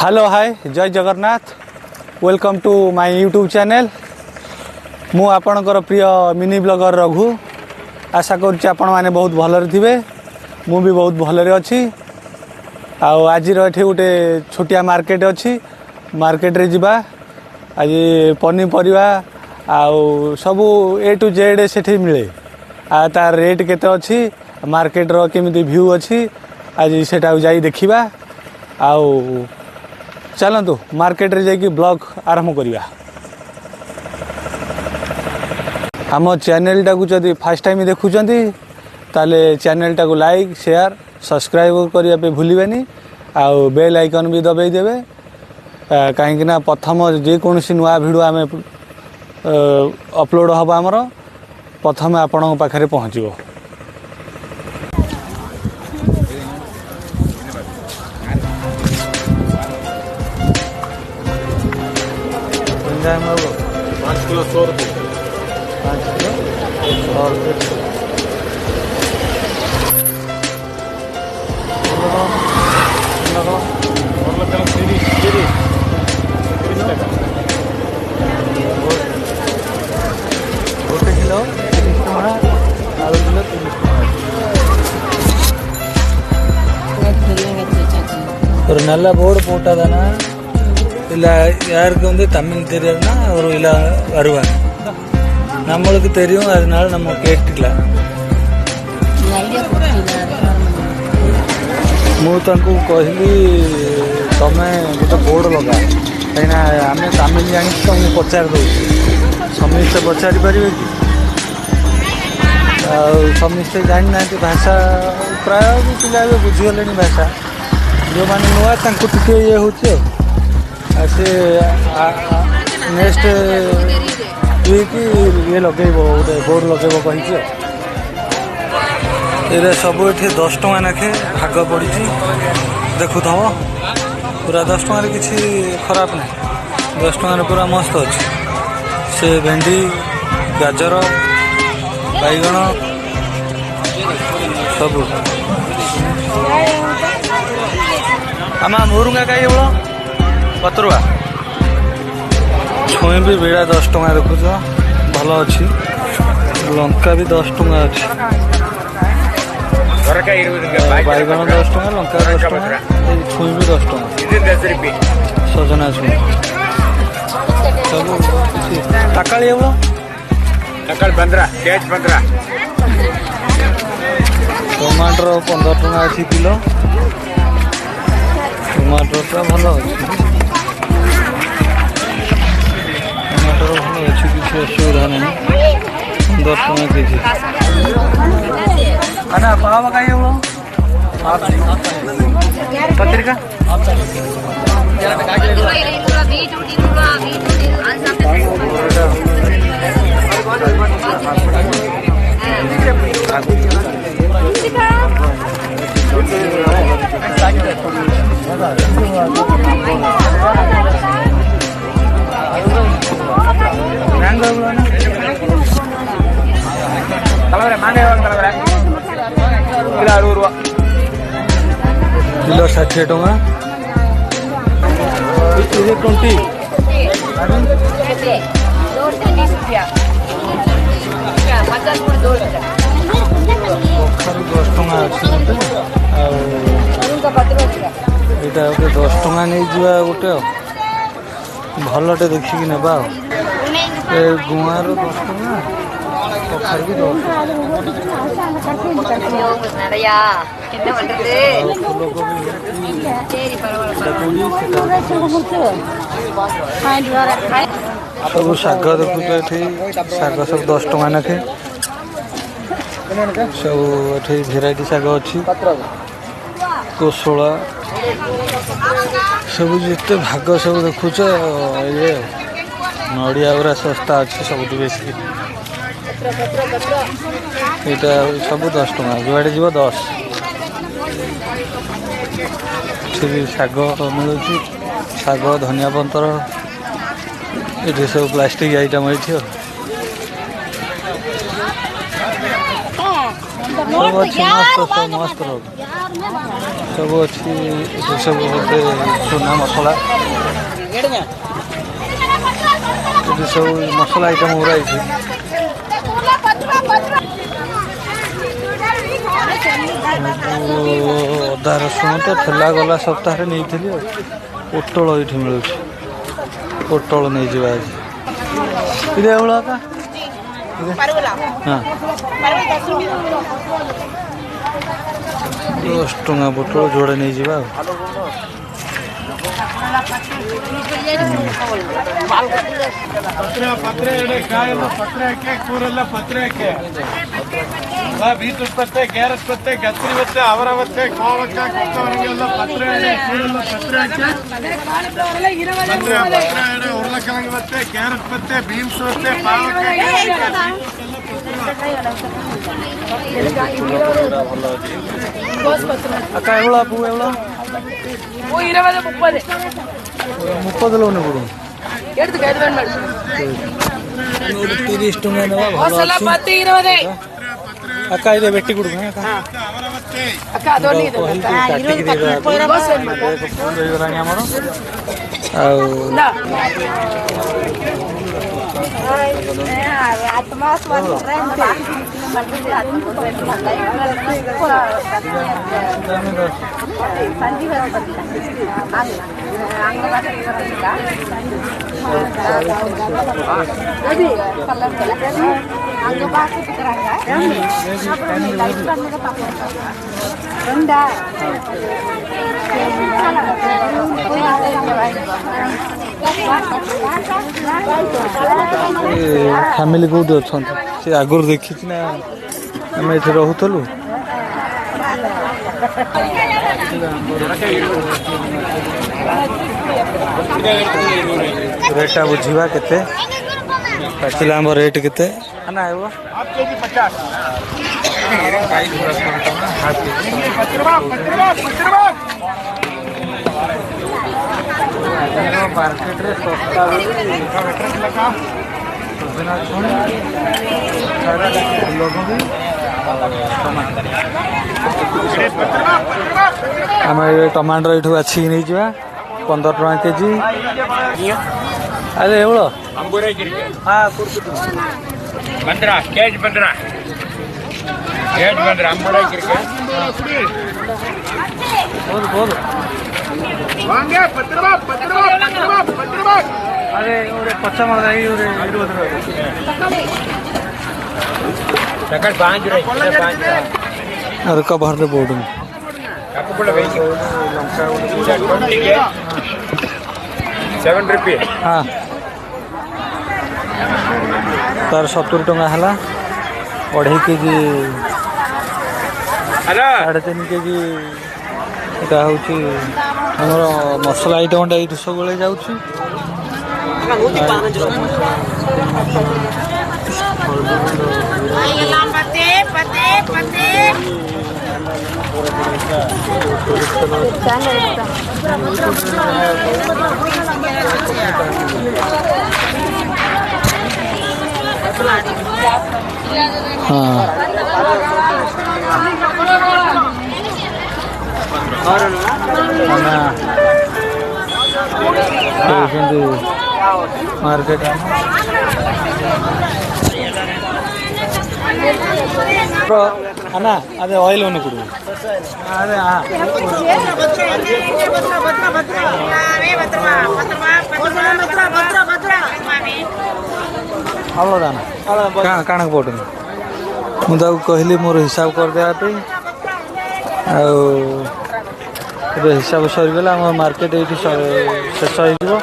Hello hi जय Jagannath welcome to my YouTube channel मु आपणकर प्रिय मिनी ब्लॉगर रघु आशा करुच्ची आपण मैंने बहुत भलरे थे मु भी बहुत भलरे अच्छी आज ये गोटे छोटिया मार्केट अच्छी मार्केट रे जिबा आज पनीपरिया आउ सबू ए टू जेड से मिले आ तार रेट केते अच्छी मार्केट रो केमिति व्यू अच्छी आज सेटा जाई देखिबा आउ चलतु मार्केट रे जाकि ब्लॉग आरंभ करिया। आम चैनल टाकू जदि फास्ट टाइम देखुचंती ताले चैनल टाकू लाइक शेयर सब्सक्राइब करिया पे भूलिबेनी आउ बेल आइकन भी दबाई देबे कहीं ना प्रथम जे कोनसी नुआ वीडियो आमे अपलोड हबा हमर प्रथम आपन पाखरे पहुँचो। पाँच किलो 100 रुपये 5 किलो 100 रुपये गोटे किलो 30 टଙ୍କା आलू किलो 30 टଙ୍କା और नल्ला बोर्ड पोटा दाना ఇలా யாருக்கு வந்து தமிழ் தெரியாதுன்னா ஒரு ఇలా வருவாங்க நம்மளுக்கு தெரியும் அதனால நம்ம கேட்டுக்கலாம் ମୁଁ ତାଙ୍କୁ କହିଲି ତମେ ଗୋଟେ ବୋର୍ଡ଼ ଲଗା କାହିଁକିନା ଆମେ ତାମିଲ ଜାଣିଛୁ ତ ମୁଁ ପଚାରି ଦେଉଛି ସମସ୍ତେ ପଚାରି ପାରିବେ କି ଆଉ ସମସ୍ତେ ଜାଣିନାହାନ୍ତି ଭାଷା ପ୍ରାୟ ବି ପିଲା ଏବେ ବୁଝିଗଲେଣି ଭାଷା ଯେଉଁମାନେ ନୂଆ ତାଙ୍କୁ ଟିକେ ଇଏ ହେଉଛି ଆଉ ସେ ନେକ୍ସଟ ୱିକ୍ ଇଏ ଲଗେଇବ ଗୋଟେ ବୋର୍ଡ଼ ଲଗେଇବ କହିଛି ଆଉ ଏଇଟା ସବୁ ଏଠି 10 ଟଙ୍କା ନାଖେ ଭାଗ ପଡ଼ିଛି ଦେଖୁଥିବ ପୁରା 10 ଟଙ୍କାରେ କିଛି ଖରାପ ନାହିଁ 10 ଟଙ୍କାରେ ପୁରା ମସ୍ତ ଅଛି ସେ ଭେଣ୍ଡି ଗାଜର ବାଇଗଣ ସବୁ ଆମ ମୁରୁଙ୍ଗା କାଇ ଏଭଳ पतरुआ छुई भी बेड़ा 10 टଙ୍କା देखुच भल अच्छी लंका भी 10 टଙ୍କା अच्छी बैगण 10 टଙ୍କା लंका 10 टଙ୍କା छुई भी 10 टଙ୍କା सजना छुई सब तकाली तकाल 15 कैच 15 टमाटर 15 टଙ୍କା अच्छी किलो टमाटर टा भल अच्छी अच्छी किसी असुविधा नहीं 10 टଙ୍କା केजी अना पाव का ये वो पत्रिका किलो 60 टଙ୍କା 20 ଏଇଟା ଗୋଟେ 10 ଟଙ୍କା ନେଇଯିବା ଗୋଟେ ଭଲଟେ ଦେଖିକି ନେବା ଆଉ ଏ ଗୁଆଁର 10 ଟଙ୍କା କଖାରୁ ବି 10 ସବୁ ଶାଗ ଦେଖୁଛ ଏଠି ଶାଗ ସବୁ 10 ଟଙ୍କା ନାଖେ ସବୁ ଏଠି ଭେରାଇଟି ଶାଗ ଅଛି କୋଶଳା ସବୁ ଯେତେ ଭାଗ ସବୁ ଦେଖୁଛ ଇଏ ନଡ଼ିଆ ଗୁରା ଶସ୍ତା ଅଛି ସବୁଠୁ ବେଶୀ ଏଇଟା ସବୁ 10 ଟଙ୍କା ଯୁଆଡ଼େ ଯିବ 10 ଏଠି ଶାଗ ମିଳୁଛି ଶାଗ ଧନିଆ ପତ୍ର ଏଠି ସବୁ ପ୍ଲାଷ୍ଟିକ ଆଇଟମ୍ ଏଇଠି सब अच्छी मस्त सब मस्त रोड ସବୁ ଅଛି ସବୁ ଗୋଟେ ଚୁନା ମସଲା ଏଠି ସବୁ ମସଲା ଆଇଟମ୍ ଗୁଡ଼ା ହେଇଛି। ଅଦା ରସୁଣ ତ ଠେଲା ଗଲା ସପ୍ତାହରେ ନେଇଥିଲି ଆଉ ପୋଟଳ ଏଇଠି ମିଳୁଛି ପୋଟଳ ନେଇଯିବା ଆଜି ಇದು ಎವಳು ಅಕ್ಕ ಹಾಂ 10 ଟଙ୍କା ପୋଟଳ ଯୋଡ଼େ ନେଇଯିବା ଆଉ ಬೀಟ್ರೂಟ್ ಪತ್ತೆ ಕ್ಯಾರೆಟ್ ಪತ್ತೆ ಗತ್ರಿ ಪತ್ತೆ ಅವರ ಪತ್ತೆ ಕೋವಕ್ಕ ಕೊತ್ತವರಂಗೆಲ್ಲ ಪತ್ರೆ ಎಣ್ಣೆ ಕೂರೆಲ್ಲ ಪತ್ರೆ ಉರುಳೆಕಿழங்கு ಪತ್ತೆ ಕ್ಯಾರೆಟ್ ಪತ್ತೆ ಬೀನ್ಸ್ ಪತ್ತೆ ಪಾವಕಾಯಿ ಅಕ್ಕ ಎವಳು ಪೂ ಎವಳು 30 ಲೋನ್ ಕೊಡು 30 ଟଙ୍କା ନେବା ಅಕ್ಕ ಇದೆ ಬೆಟ್ಟಿ ಕೊಡು ଆମର ଆଉ ଫ୍ୟାମିଲି କେଉଁଠି ଅଛନ୍ତି ସେ ଆଗରୁ ଦେଖିଛି ନା ଆମେ ଏଠି ରହୁଥିଲୁ ରେଟ୍ଟା ବୁଝିବା କେତେ ପାଚିଲା ଆମ୍ବ ରେଟ୍ କେତେ ନା ହେବ ମାର୍କେଟରେ ଶସ୍ତା ଆମେ ଟମାଟୋ ଏଇଠୁ ବାଛିକି ନେଇଯିବା 15 ଟଙ୍କା କେଜି ಅದೇ ಎವಳು ಹಾಂ ಬಂದ್ರಾ ಕೇಜ್ ಬಂದ್ರಾ ಅಂಬೂರ ಹೌದು ಹೌದು ಅದೇ ಇವ್ರೆ ಪಚ್ಚ ಮಾಡಿದಾಗ ಇವ್ರೆ 20 ಅದಕ್ಕೆ ಬರ್ಲಿ ಬೋರ್ಡು ₹7 ಹಾಂ ତାର 70 ଟଙ୍କା ହେଲା 2.5 କେଜି 3.5 କେଜି ଏଇଟା ହେଉଛି ଆମର ମସଲା ଆଇଟମ୍ଟା ଏଇଠି ସବୁବେଳେ ଯାଉଛି ಮಾರ್ಕೆಟ್ ಅಣ್ಣ ಅದೇ ಆಯಿಲ್ ಒಂದು ಕೊಡು ಅದೇ ହଳଦାନ କାଣା ପଡ଼ୁନି ମୁଁ ତାକୁ କହିଲି ମୋର ହିସାବ କରିଦେବା ପାଇଁ ଆଉ ଏବେ ହିସାବ ସରିଗଲା ଆମ ମାର୍କେଟ ଏଇଠି ଶେଷ ହେଇଯିବ